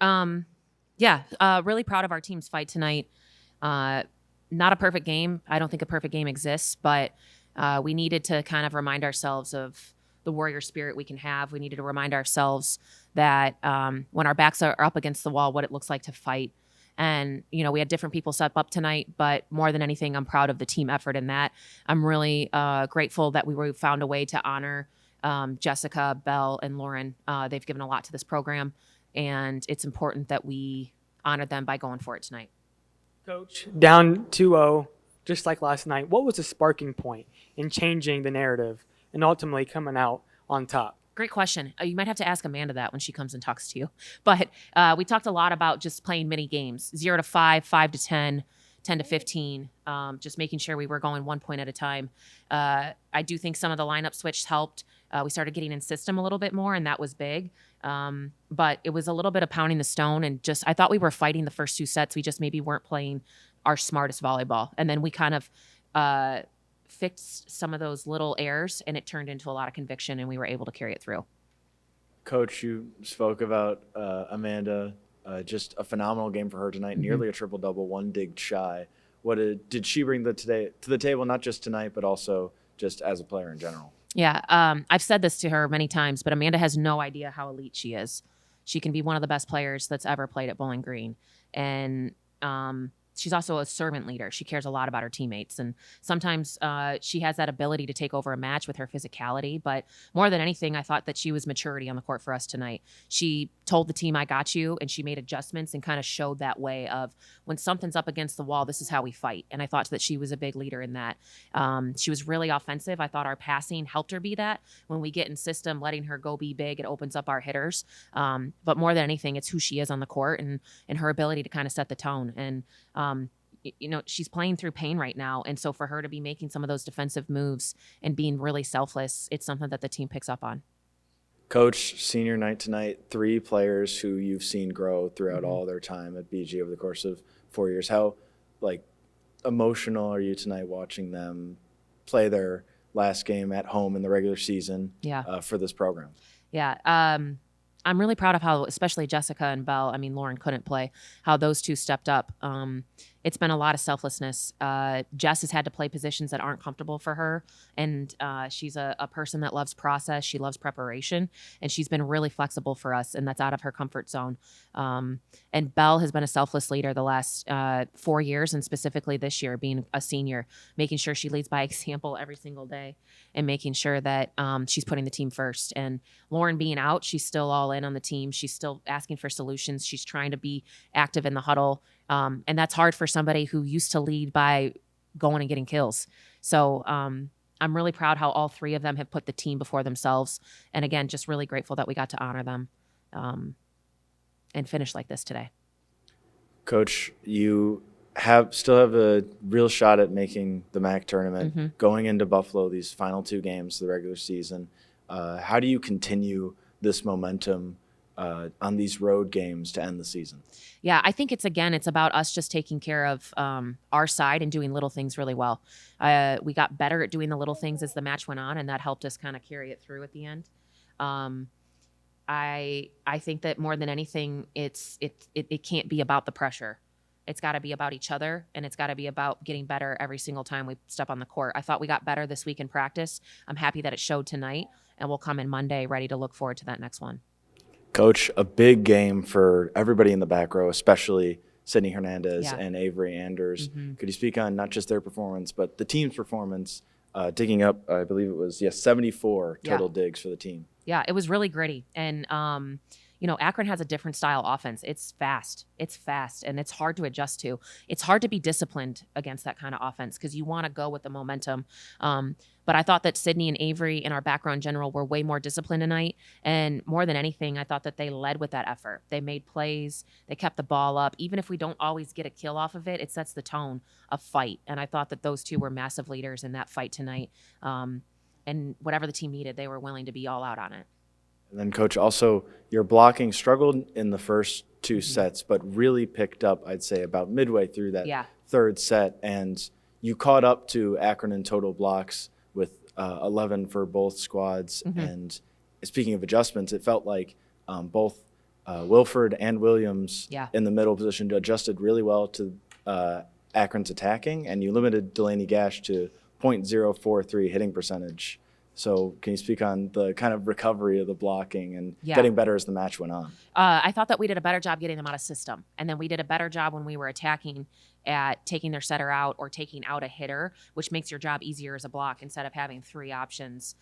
Really proud of our team's fight tonight. Not a perfect game. I don't think a perfect game exists, but we needed to kind of remind ourselves of the warrior spirit we can have. We needed to remind ourselves that when our backs are up against the wall, what it looks like to fight. And, we had different people step up tonight, but more than anything, I'm proud of the team effort in that. I'm really grateful that we found a way to honor Jessica, Belle, and Lauren. They've given a lot to this program, and it's important that we honor them by going for it tonight. Coach, down 2-0, just like last night, what was the sparking point in changing the narrative and ultimately coming out on top? Great question. You might have to ask Amanda that when she comes and talks to you. But we talked a lot about just playing mini games, 0 to 5, 5 to 10, 10 to 15, just making sure we were going 1 point at a time. I do think some of the lineup switch helped. We started getting in system a little bit more, and that was big. But it was a little bit of pounding the stone, and just I thought we were fighting the first two sets. We just maybe weren't playing our smartest volleyball. And then we kind of fixed some of those little errors, and it turned into a lot of conviction, and we were able to carry it through. Coach, you spoke about Amanda, just a phenomenal game for her tonight, nearly a triple-double, one dig shy. What did she bring to the table, not just tonight, but also just as a player in general? Yeah, I've said this to her many times, but Amanda has no idea how elite she is. She can be one of the best players that's ever played at Bowling Green. And she's also a servant leader. She cares a lot about her teammates. And sometimes she has that ability to take over a match with her physicality. But more than anything, I thought that she was maturity on the court for us tonight. She told the team, I got you. And she made adjustments and kind of showed that way of when something's up against the wall, this is how we fight. And I thought that she was a big leader in that. She was really offensive. I thought our passing helped her be that. When we get in system, letting her go be big, it opens up our hitters. But more than anything, it's who she is on the court and her ability to kind of set the tone. And she's playing through pain right now. And so for her to be making some of those defensive moves and being really selfless, it's something that the team picks up on. Coach, senior night tonight, 3 players who you've seen grow throughout all their time at BG over the course of 4 years. How, emotional are you tonight watching them play their last game at home in the regular season for this program? Yeah. I'm really proud of how, especially Jessica and Belle, Lauren couldn't play, how those two stepped up. It's been a lot of selflessness. Jess has had to play positions that aren't comfortable for her, and she's a person that loves process. She loves preparation, and she's been really flexible for us, and that's out of her comfort zone. And Belle has been a selfless leader the last 4 years, and specifically this year, being a senior, making sure she leads by example every single day and making sure that she's putting the team first. And Lauren being out, she's still all in on the team. She's still asking for solutions. She's trying to be active in the huddle. And that's hard for somebody who used to lead by going and getting kills. So I'm really proud how all 3 of them have put the team before themselves. And again, just really grateful that we got to honor them and finish like this today. Coach, you still have a real shot at making the MAC tournament, going into Buffalo these final 2 games of the regular season. How do you continue this momentum on these road games to end the season? Yeah, I think it's about us just taking care of our side and doing little things really well. We got better at doing the little things as the match went on, and that helped us kind of carry it through at the end. I think that more than anything, it can't be about the pressure. It's got to be about each other, and it's got to be about getting better every single time we step on the court. I thought we got better this week in practice. I'm happy that it showed tonight, and we'll come in Monday ready to look forward to that next one. Coach, a big game for everybody in the back row, especially Sydney Hernandez and Avery Anders. Could you speak on not just their performance, but the team's performance, digging up, I believe it was, 74 total digs for the team? Yeah, it was really gritty. And, Akron has a different style offense. It's fast, and it's hard to adjust to. It's hard to be disciplined against that kind of offense because you want to go with the momentum. But I thought that Sydney and Avery and our background in general were way more disciplined tonight. And more than anything, I thought that they led with that effort. They made plays. They kept the ball up. Even if we don't always get a kill off of it, it sets the tone of fight. And I thought that those 2 were massive leaders in that fight tonight. And whatever the team needed, they were willing to be all out on it. And then, Coach, also your blocking struggled in the first 2 sets, but really picked up, I'd say, about midway through that third set. And you caught up to Akron in total blocks with 11 for both squads. And speaking of adjustments, it felt like both Wilford and Williams Yeah. in the middle position adjusted really well to Akron's attacking, and you limited Delaney Gash to .043 hitting percentage. So can you speak on the kind of recovery of the blocking and getting better as the match went on? I thought that we did a better job getting them out of system. And then we did a better job when we were attacking at taking their setter out or taking out a hitter, which makes your job easier as a block instead of having 3 options.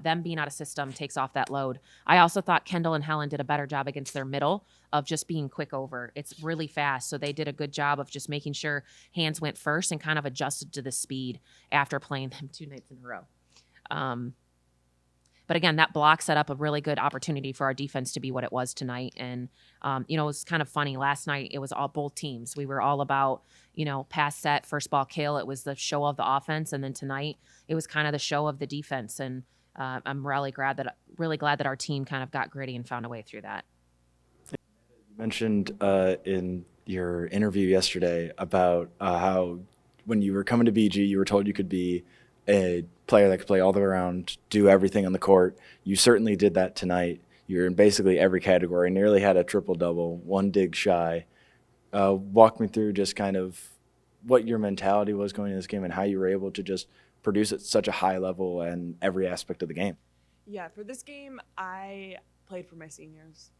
Them being out of system takes off that load. I also thought Kendall and Helen did a better job against their middle of just being quick over. It's really fast. So they did a good job of just making sure hands went first and kind of adjusted to the speed after playing them 2 nights in a row. But again, that block set up a really good opportunity for our defense to be what it was tonight. And, it was kind of funny. Last night, it was all both teams. We were all about, pass set, first ball kill. It was the show of the offense. And then tonight, it was kind of the show of the defense. And I'm really glad that our team kind of got gritty and found a way through that. You mentioned in your interview yesterday about how when you were coming to BG, you were told you could be a player that could play all the way around, do everything on the court. You certainly did that tonight. You're in basically every category, nearly had a triple-double, 1 dig shy. Walk me through just kind of what your mentality was going into this game and how you were able to just produce at such a high level and every aspect of the game. Yeah, for this game, I played for my seniors.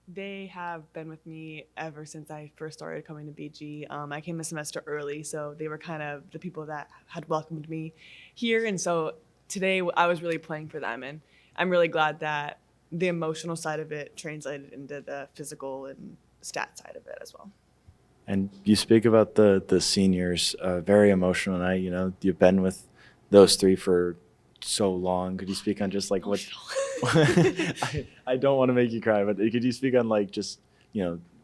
They have been with me ever since I first started coming to BG. I came a semester early, so they were kind of the people that had welcomed me here. And so today I was really playing for them. And I'm really glad that the emotional side of it translated into the physical and stat side of it as well. And you speak about the seniors, very emotional night. You've been with those 3 for so long. Could you speak on just like what I don't want to make you cry, but could you speak on like just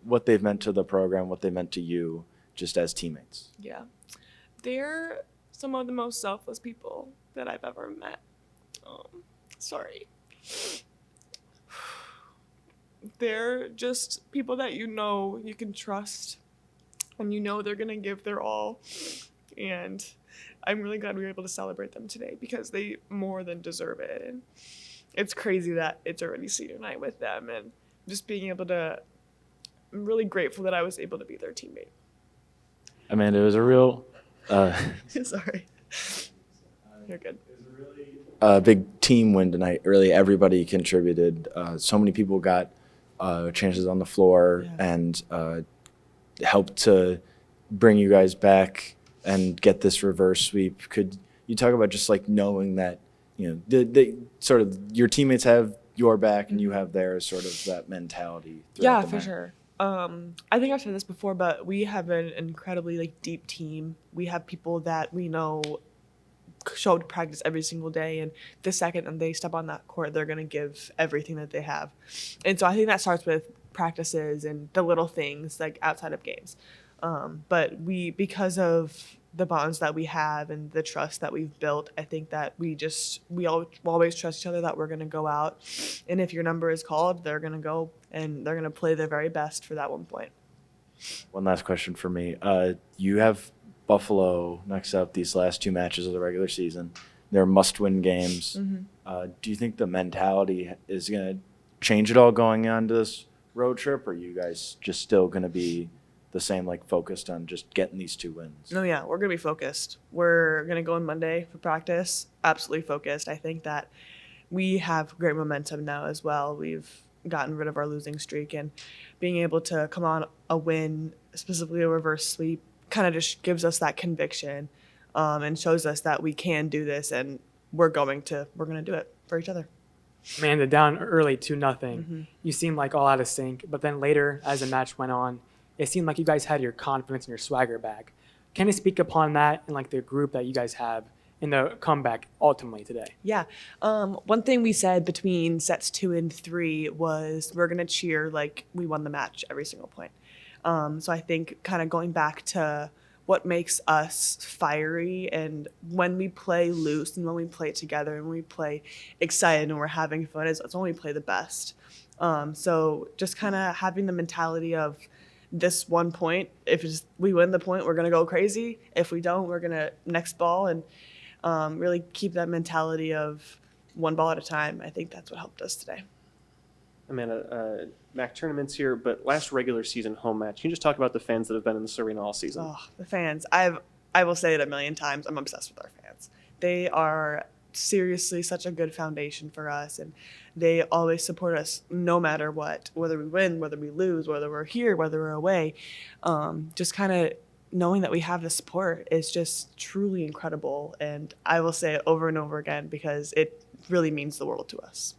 what they've meant to the program, what they meant to you just as teammates? Yeah, they're some of the most selfless people that I've ever met. Sorry. They're just people that you can trust, and they're gonna give their all. And I'm really glad we were able to celebrate them today because they more than deserve it. And it's crazy that it's already senior night with them, and just being able to, I'm really grateful that I was able to be their teammate. Amanda, it was a real Sorry. You're good. It was a really big team win tonight. Really, everybody contributed. So many people got chances on the floor and helped to bring you guys back and get this reverse sweep. Could you talk about just like knowing that the sort of your teammates have your back and you have theirs, sort of that mentality? Yeah, for sure. I think I've said this before, but we have an incredibly deep team. We have people that we know show up to practice every single day, and the second that they step on that court, they're going to give everything that they have. And so I think that starts with practices and the little things like outside of games. But because of the bonds that we have and the trust that we've built, I think that we always trust each other that we're going to go out. And if your number is called, they're going to go and they're going to play their very best for that one point. One last question for me. You have Buffalo next up these last 2 matches of the regular season. They're must-win games. Mm-hmm. Do you think the mentality is going to change at all going on to this road trip, or are you guys just still going to be the same, focused on just getting these 2 wins? No, yeah, we're going to be focused. We're going to go on Monday for practice, absolutely focused. I think that we have great momentum now as well. We've gotten rid of our losing streak, and being able to come on a win, specifically a reverse sweep, kind of just gives us that conviction and shows us that we can do this, and we're going to do it for each other. Amanda, down early 2-0. Mm-hmm. You seemed like all out of sync, but then later as the match went on, it seemed like you guys had your confidence and your swagger back. Can you speak upon that and the group that you guys have in the comeback ultimately today? Yeah. One thing we said between sets 2 and 3 was we're going to cheer like we won the match every single point. So I think kind of going back to what makes us fiery, and when we play loose and when we play together and when we play excited and we're having fun, it's when we play the best. So just kind of having the mentality of this one point, if we win the point, we're going to go crazy. If we don't, we're going to next ball, and really keep that mentality of one ball at a time. I think that's what helped us today. Amanda, MAC tournaments here, but last regular season home match. Can you just talk about the fans that have been in this arena all season? Oh, the fans. I will say it a million times. I'm obsessed with our fans. They are seriously such a good foundation for us, and they always support us no matter what, whether we win, whether we lose, whether we're here, whether we're away. Just kind of knowing that we have the support is just truly incredible, and I will say it over and over again because it really means the world to us.